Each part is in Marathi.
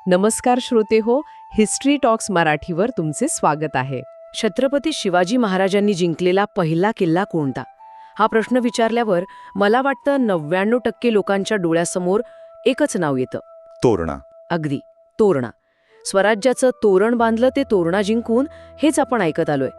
नमस्कार श्रोते हो, हिस्ट्री टॉक्स मराठीवर तुमचे स्वागत आहे. छत्रपती शिवाजी महाराजांनी जिंकलेला पहिला किल्ला कोणता? हा प्रश्न विचारल्यावर मला वाटतं 99% लोकांच्या डोळ्यासमोर एकच नाव येतं. तोरणा. अगदी, तोरणा. स्वराज्याचं तोरण बांधलं ते तोरणा जिंकून, हेच आपण ऐकत आलोय.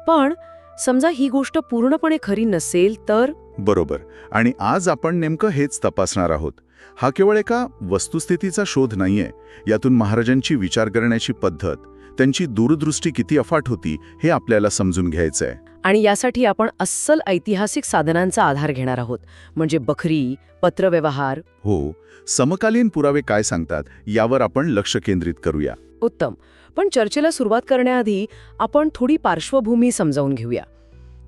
पण समजा ही गोष्ट पूर्णपणे खरी नसेल तर? बरोबर. आणि आज आपण नेमकं हेच तपासणार आहोत. हा केवळ एका वस्तुस्थितीचा शोध नाहीये. यातून महाराजांची विचार करण्याची पद्धत, त्यांची दूरदृष्टी किती अफाट होती हे आपल्याला समजून घ्यायचंय. आणि यासाठी आपण अस्सल ऐतिहासिक साधनांचा आधार घेणार आहोत. म्हणजे बखरी, पत्रव्यवहार. हो, समकालीन पुरावे काय सांगतात यावर आपण लक्ष केंद्रित करूया. उत्तम. पण चर्चेला सुरुवात करण्याआधी आपण थोडी पार्श्वभूमी समजावून घेऊया.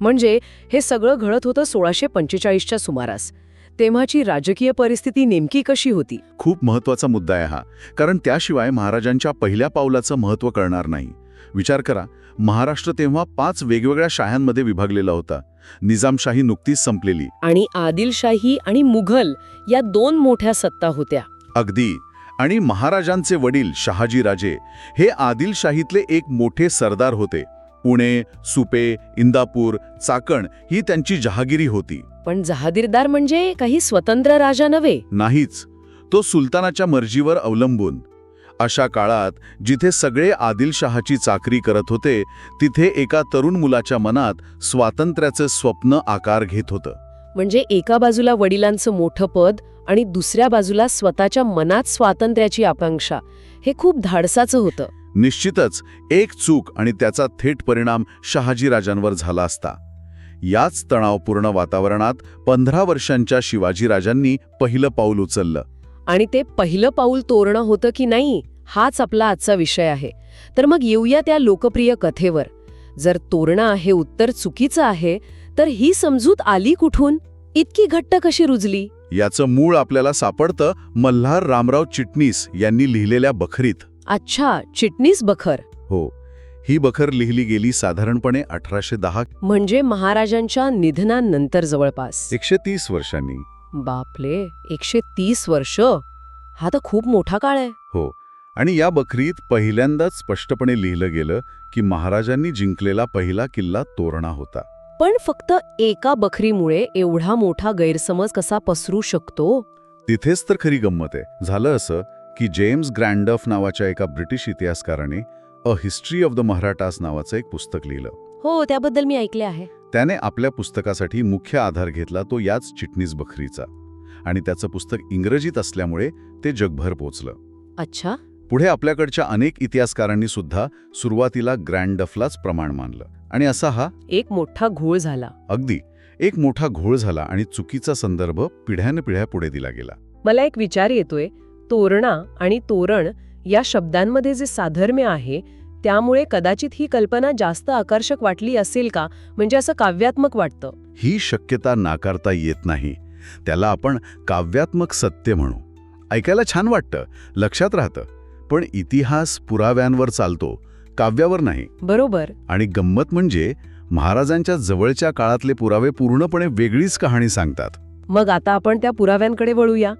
म्हणजे हे सगळं घडत होतं 1645च्या सुमारास. तेव्हाची राजकीय परिस्थिती नेमकी कशी होती? खूप महत्वाचा मुद्दा आहे हा, कारण त्याशिवाय महाराजांच्या पहिल्या पावलाचं महत्त्व कळणार नाही. विचार करा, महाराष्ट्र तेव्हा 5 वेगवेगळ्या शाह्यांमध्ये विभागलेला होता. निजामशाही नुकतीच संपलेली. आणि आदिलशाही आणि मुघल या 2 मोठ्या सत्ता होत्या. अगदी. आणि महाराजांचे वडील शहाजीराजे हे आदिलशाहीतले एक मोठे सरदार होते. पुणे, सुपे, इंदापूर, चाकण ही त्यांची जहागिरी होती. पण जहागीरदार म्हणजे काही स्वतंत्र राजा नव्हे. नाहीच, तो सुलतानाच्या मर्जीवर अवलंबून. अशा काळात जिथे सगळे आदिलशहाची चाकरी करत होते, तिथे एका तरुण मुलाच्या मनात स्वातंत्र्याचं स्वप्न आकार घेत होतं. म्हणजे एका बाजूला वडिलांचं मोठं पद आणि दुसऱ्या बाजूला स्वतःच्या मनात स्वातंत्र्याची आकांक्षा. हे खूप धाडसाचं होतं. निश्चितच एक चूक आणि त्याचा थेट परिणाम शहाजीराजांवर झाला असता. याच तणावपूर्ण वातावरणात 15 वर्षांच्या शिवाजीराजांनी पहिलं पाऊल उचललं. आणि ते पहिलं पाऊल तोरणं होतं की नाही, हाच आपला आजचा विषय आहे. तर मग येऊया त्या लोकप्रिय कथेवर. जर तोरणा हे उत्तर चुकीचं आहे, तर ही समजूत आली कुठून? इतकी घट्ट कशी रुजली? याचं मूळ आपल्याला सापडतं मल्हार रामराव चिटणीस यांनी लिहिलेल्या बखरीत. अच्छा, चिटणीस बखर. हो, ही बखर लिहिली गेली साधारणपणे 1810, म्हणजे महाराजांच्या निधनानंतर जवळपास 130 वर्षांनी. बापले, 130 वर्ष. हा तर खूप मोठा काळ आहे. हो, आणि या बखरीत पहिल्यांदाच स्पष्टपणे लिहिलं गेलं की महाराजांनी जिंकलेला पहिला किल्ला तोरणा होता. पण फक्त एका बखरीमुळे एवढा मोठा गैरसमज कसा पसरू शकतो? तिथेच तर खरी गंमत आहे. झालं असं की जेम्स ग्रँडफ नावाच्या एका ब्रिटिश इतिहासकाराने a history of the Marathas नावाचं एक पुस्तक लिहिलं. हो, त्याबद्दल मी ऐकले आहे. त्याने आपल्या पुस्तकासाठी मुख्य आधार घेतला तो याच चिटणीस बखरीचा. आणि त्याचं पुस्तक इंग्रजीत असल्यामुळे ते जगभर पोचलं. अच्छा. पुढे आपल्याकडच्या अनेक इतिहासकारांनी सुद्धा सुरुवातीला ग्रँडफलाच प्रमाण मानलं. आणि असा हा एक मोठा घोळ झाला. अगदी एक मोठा घोळ झाला आणि चुकीचा संदर्भ पिढ्यानपिढ्या पुढे दिला गेला. मला एक विचार येतोय, तोरणा आणि तोरण या शब्दांमध्ये जे साधर्म्य आहे, त्यामुळे कदाचित ही कल्पना जास्त आकर्षक वाटली असेल का? म्हणजे असं काव्यात्मक वाटतं. ही शक्यता नाकारता येत नाही. त्याला आपण काव्यात्मक सत्य म्हणू. ऐकायला छान वाटतं, लक्षात राहतं. पण इतिहास पुराव्यांवर चालतो, काव्यावर नाही. बरोबर. आणि गंमत म्हणजे महाराजांच्या जवळच्या काळातले पुरावे पूर्णपणे वेगळीच कहाणी सांगतात. मग आता आपण त्या पुराव्यांकडे वळूया.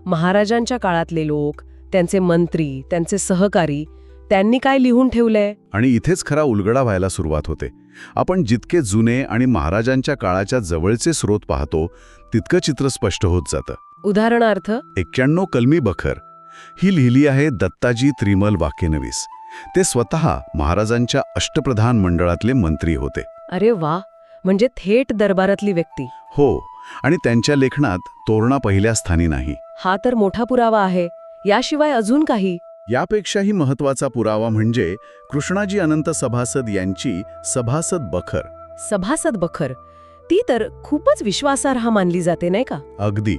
महाराजांच्या काळातले लोक, त्यांचे मंत्री, त्यांचे सहकारी, त्यांनी काय लिहून ठेवलंय? आणि इथेच खरा उलगडा व्हायला सुरुवात होते. आपण जितके जुने आणि महाराजांच्या काळाच्या जवळचे स्रोत पाहतो, तितकं चित्र स्पष्ट होत जातं. उदाहरणार्थ 91 कलमी बखर ही लिहिली आहे दत्ताजी त्रिमल वाकेनवीस. ते स्वतः महाराजांच्या अष्टप्रधान मंडळातले मंत्री होते. अरे वा, म्हणजे थेट दरबारातली व्यक्ती. हो, आणि त्यांच्या लेखनात तोरणा पहिल्या स्थानी नाही. हा तर मोठा पुरावा आहे. याशिवाय अजून काही? यापेक्षाही महत्वाचा पुरावा म्हणजे कृष्णाजी अनंत सभासद यांची सभासद बखर. सभासद बखर, ती तर खूपच विश्वासार्ह मानली जाते, नाही का? अगदी.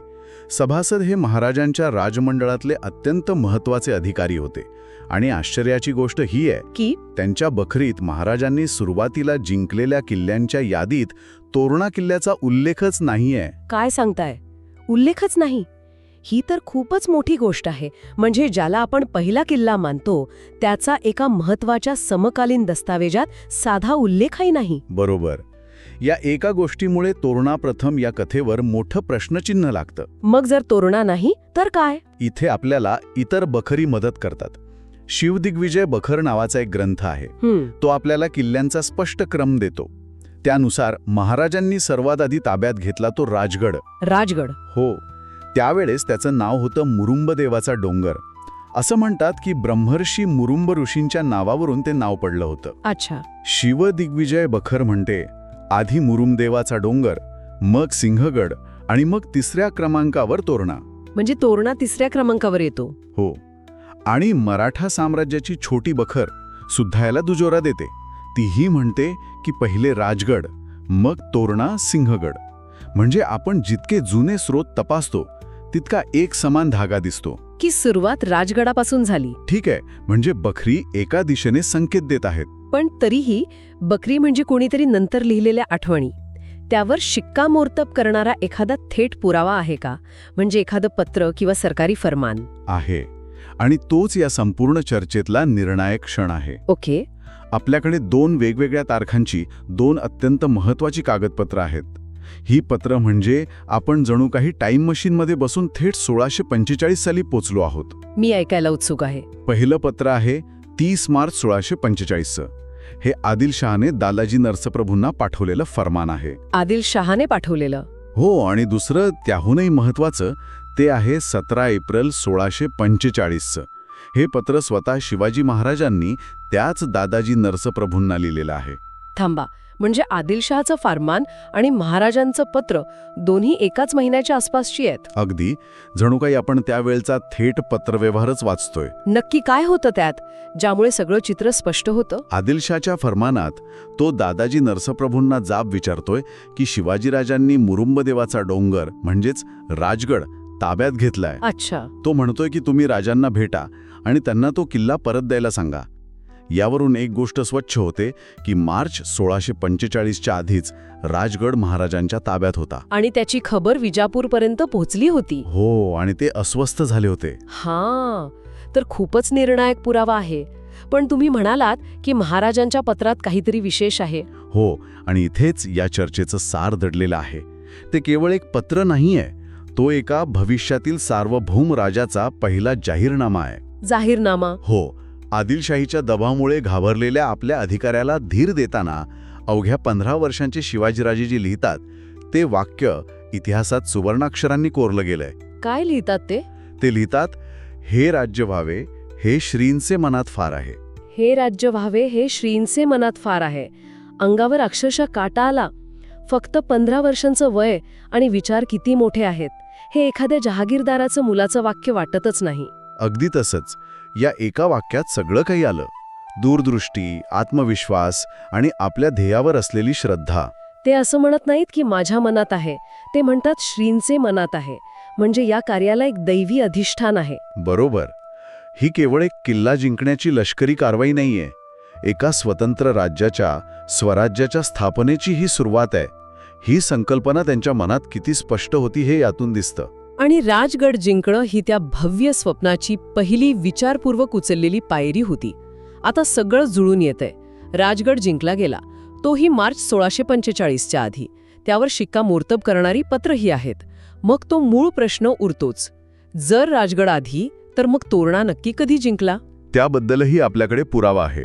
सभासद हे महाराजांच्या राजमंडळातले अत्यंत महत्वाचे अधिकारी होते. आणि आश्चर्याची गोष्ट ही आहे की त्यांच्या बखरीत महाराजांनी सुरुवातीला जिंकलेल्या किल्ल्यांच्या यादीत तोरणा किल्ल्याचा उल्लेखच नाहीये. काय सांगताय? उल्लेखच नाही? ही तर खूपच मोठी गोष्ट आहे. म्हणजे ज्याला आपण पहिला किल्ला मानतो, त्याचा एका महत्वाच्या समकालीन दस्तावेजात साधा उल्लेखही नाही. बरोबर. या एका गोष्टीमुळे तोरणा प्रथम या कथेवर मोठं प्रश्नचिन्ह लागतं. मग जर तोरणा नाही तर काय? इथे आपल्याला इतर बखरी मदत करतात. शिवदिग्विजय बखर नावाचा एक ग्रंथ आहे. तो आपल्याला किल्ल्यांचा स्पष्ट क्रम देतो. त्यानुसार महाराजांनी सर्वात आधी ताब्यात घेतला तो राजगड. राजगड. हो, त्यावेळेस त्याचं नाव होतं मुरुंबदेवाचा डोंगर. असं म्हणतात की ब्रह्मर्षी मुरुंब ऋषींच्या नावावरून ते नाव पडलं होतं. अच्छा. शिवदिग्विजय बखर म्हणते, आधी मुरुंबदेवाचा डोंगर, मग सिंहगड आणि मग तिसऱ्या क्रमांकावर तोरणा. म्हणजे तोरणा तिसऱ्या क्रमांकावर येतो. हो, आणि मराठा साम्राज्याची छोटी बखर सुद्धा याला दुजोरा देते. तीही म्हणते की पहिले राजगड, मग तोरणा, सिंहगड. म्हणजे आपण जितके जुने स्रोत तपासतो तितका एक समान धागा दिसतो की सुरुवात राजगडापासून झाली. ठीक आहे, म्हणजे बखरी एका दिशेने संकेत देत आहेत. पण तरीही बखरी म्हणजे कोणीतरी नंतर लिहिलेल्या आठवणी, त्यावर शिक्कामोर्तब करणारा एखादा थेट पुरावा आहे का? म्हणजे एखादं पत्र किंवा सरकारी फरमान आहे. आणि तोच या संपूर्ण चर्चेतला निर्णायक क्षण आहे. ओके. आपल्याकडे 2 वेगवेगळ्या तारखांची 2 अत्यंत महत्वाची कागदपत्र आहेत. ही पत्र म्हणजे आपण जणू काही टाईम मशीनमध्ये बसून थेट 1645 साली पोचलो आहोत. मी ऐकायला उत्सुक आहे. पहिलं पत्र आहे 30 मार्च 1645चं. हे आदिलशहाने दादाजी नरसप्रभूंना पाठवलेलं फरमान आहे. आदिलशहाने पाठवलेलं? हो, आणि दुसरं त्याहूनही महत्वाचं ते आहे 17 एप्रिल 1645चं. हे पत्र स्वतः शिवाजी महाराजांनी त्याच दादाजी नरसप्रभूंना लिहिलेलं आहे. थांबा, म्हणजे आदिलशहाचं फरमान आणि महाराजांचं पत्र दोन्ही एकाच महिन्याच्या आसपासची आहेत? अगदी, जणू काही आपण त्यावेळचा थेट पत्रव्यवहारच वाचतोय. नक्की काय होतं त्यात, ज्यामुळे सगळं चित्र स्पष्ट होतं? आदिलशहाच्या फरमानात तो दादाजी नरसप्रभूंना जाब विचारतोय की शिवाजीराजांनी मुरुंबदेवाचा डोंगर म्हणजेच राजगड ताब्यात घेतलाय. अच्छा. तो म्हणतोय की तुम्ही राजांना भेटा आणि त्यांना तो किल्ला परत द्यायला सांगा. यावरून एक गोष्ट स्वच्छ होते की मार्च 1645च्या आधीच राजगड महाराजांच्या ताब्यात होता. आणि त्याची खबर विजापूरपर्यंत पोहोचली होती. हो, आणि ते अस्वस्थ झाले होते. हां, तर खूपच निर्णायक पुरावा आहे. पण तुम्ही म्हणालात की महाराजांच्या पत्रात काहीतरी विशेष आहे. हो, आणि इथेच या चर्चेचं सार दडलेलं आहे. ते केवळ एक पत्र नाहीये, तो एका भविष्यातील सार्वभौम राजाचा पहिला जाहीरनामा आहे. जाहीरनामा? हो, आदिलशाहीच्या दबावामुळे घाबरलेल्या आपल्या अधिकाऱ्याला धीर देताना अवघ्या 15 वर्षांचे शिवाजीराजे जे लिहितात ते वाक्य इतिहासात सुवर्णाक्षरांनी कोरलं गेलंय. काय लिहितात ते? ते लिहितात, हे राज्य व्हावे हे श्रींचे मनात फार आहे. हे राज्य व्हावे हे श्रींचे मनात फार आहे. अंगावर अक्षरशः काटा आला. फक्त 15 वर्षांचं वय आणि विचार किती मोठे आहेत, हे एखाद्या जहागीरदाराचं मुलाचं वाक्य वाटतच नाही. अगदी तसंच. या एका वाक्यात सगळं काही आलं. दूरदृष्टी, आत्मविश्वास आणि आपल्या ध्येयावर असलेली श्रद्धा. ते असं म्हणत नाहीत की माझ्या मनात आहे, ते म्हणतात श्रींचे मनात आहे. म्हणजे या कार्याला एक दैवी अधिष्ठान आहे. बरोबर. ही केवळ एक किल्ला जिंकण्याची लष्करी कारवाई नाहीये. एका स्वतंत्र राज्याच्या, स्वराज्याच्या स्थापनेची ही सुरुवात आहे. ही संकल्पना त्यांच्या मनात किती स्पष्ट होती हे यातून दिसतं. आणि राजगड जिंकणं ही त्या भव्य स्वप्नाची पहिली विचारपूर्वक उचललेली पायरी होती. आता सगळं जुळून येतंय. राजगड जिंकला गेला, तोही मार्च 1645च्या आधी. त्यावर शिक्कामोर्तब करणारी पत्रही आहेत. मग तो मूळ प्रश्न उरतोच, जर राजगड आधी तर मग तोरणा नक्की कधी जिंकला? त्याबद्दलही आपल्याकडे पुरावा आहे.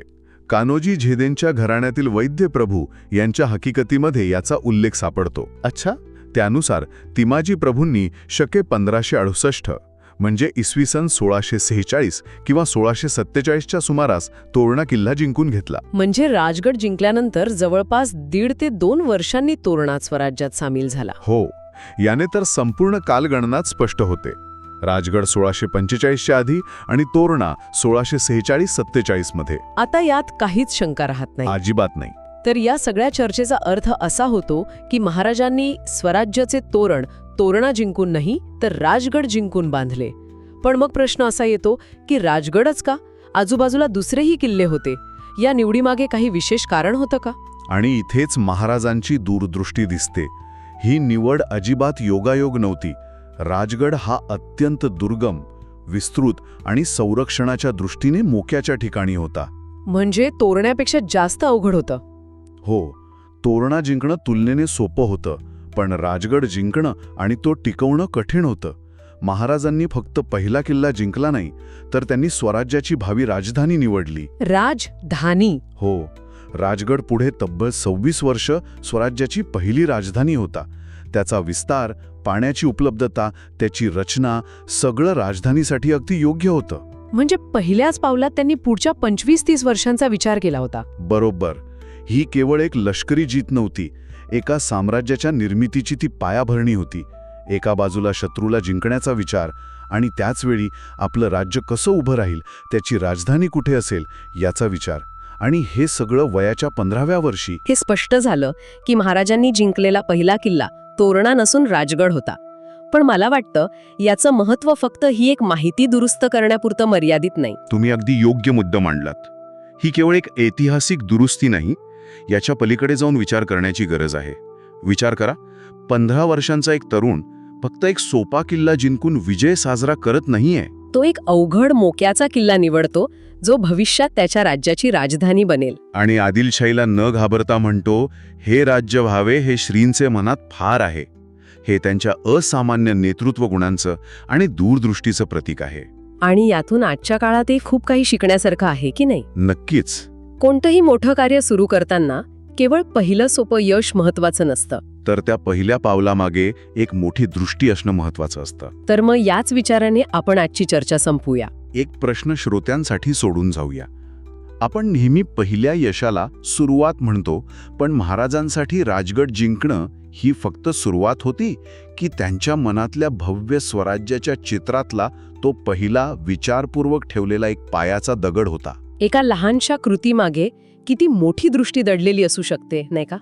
कान्होजी झेदेंच्या घराण्यातील वैद्य प्रभू यांच्या हकीकतीमध्ये याचा उल्लेख सापडतो. अच्छा. त्यानुसार तिमाजी प्रभूंनी शके 1568 म्हणजे इसवी सन 1646 किंवा 1647च्या सुमारास तोरणा किल्ला जिंकून घेतला. म्हणजे राजगड जिंकल्यानंतर जवळपास 1.5 ते 2 वर्षांनी तोरणा स्वराज्यात सामील झाला. हो, याने तर संपूर्ण कालगणनात स्पष्ट होते. राजगड 1645च्या आधी आणि तोरणा 1646-47 मध्ये. आता यात काहीच शंका राहत नाही. अजिबात नाही. तर या सगळ्या चर्चेचा अर्थ असा होतो की महाराजांनी स्वराज्याचे तोरण तोरणा जिंकून नाही तर राजगड जिंकून बांधले. पण मग प्रश्न असा येतो की राजगडच का? आजूबाजूला दुसरेही किल्ले होते. या निवडीमागे काही विशेष कारण होतं का? आणि इथेच महाराजांची दूरदृष्टी दिसते. ही निवड अजिबात योगायोग नव्हती. राजगड हा अत्यंत दुर्गम, विस्तृत आणि संरक्षणाच्या दृष्टीने मोक्याच्या ठिकाणी होता. म्हणजे तोरण्यापेक्षा जास्त अवघड होतं. हो, तोरणा जिंकणं तुलनेने सोपं होतं, पण राजगड जिंकणं आणि तो टिकवणं कठीण होतं. महाराजांनी फक्त पहिला किल्ला जिंकला नाही, तर त्यांनी स्वराज्याची भावी राजधानी निवडली. राजधानी. हो, राजगड पुढे तब्बल 26 वर्ष स्वराज्याची पहिली राजधानी होता. त्याचा विस्तार, पाण्याची उपलब्धता, त्याची रचना, सगळं राजधानीसाठी अगदी योग्य होतं. म्हणजे पहिल्याच पावलात त्यांनी पुढच्या 25-30 वर्षांचा विचार केला होता. बरोबर. ही केवळ एक लष्करी जीत नव्हती, एका साम्राज्याच्या निर्मितीची ती पायाभरणी होती. एका बाजूला शत्रूला जिंकण्याचा विचार आणि त्याचवेळी आपलं राज्य कसं उभं राहील, त्याची राजधानी कुठे असेल याचा विचार. आणि हे सगळं वयाच्या 15व्या वर्षी. हे स्पष्ट झालं की महाराजांनी जिंकलेला पहिला किल्ला तोरणा नसून राजगड होता. पण मला वाटतं याचं महत्त्व फक्त ही एक माहिती दुरुस्त करण्यापुरतं मर्यादित नाही. तुम्ही अगदी योग्य मुद्दा मांडलात. ही केवळ एक ऐतिहासिक दुरुस्ती नाही, याच्या पलीकडे जाऊन विचार करण्याची गरज आहे. विचार करा, 15 वर्षांचा एक तरुण फक्त एक सोपा किल्ला जिंकून विजय साजरा करत नाहीये. तो एक अवघड मोक्याचा किल्ला निवडतो, जो भविष्यात त्याच्या राज्याची राजधानी बनेल. आणि आदिलशाहीला न घाबरता म्हणतो, हे राज्य व्हावे हे श्रींचे मनात फार आहे. हे त्यांच्या असामान्य नेतृत्व गुणांचं आणि दूरदृष्टीचं प्रतीक आहे. आणि यातून आजच्या काळातही खूप काही शिकण्यासारखं आहे की नाही? नक्कीच. कोणतंही मोठं कार्य सुरू करताना केवळ पहिलं सोपं यश महत्वाचं नसतं, तर त्या पहिल्या पावलामागे एक मोठी दृष्टी असणं महत्वाचं असतं. तर मग याच विचाराने आपण आजची चर्चा संपवूया. एक प्रश्न श्रोत्यांसाठी सोडून जाऊया. आपण नेहमी पहिल्या यशाला सुरुवात म्हणतो, पण महाराजांसाठी राजगड जिंकणं ही फक्त सुरुवात होती, की त्यांच्या मनातल्या भव्य स्वराज्याच्या चित्रातला तो पहिला विचारपूर्वक ठेवलेला एक पायाचा दगड होता? एका लहानशा कृतीमागे किती मोठी दृष्टी दडलेली असू शकते, नाही का?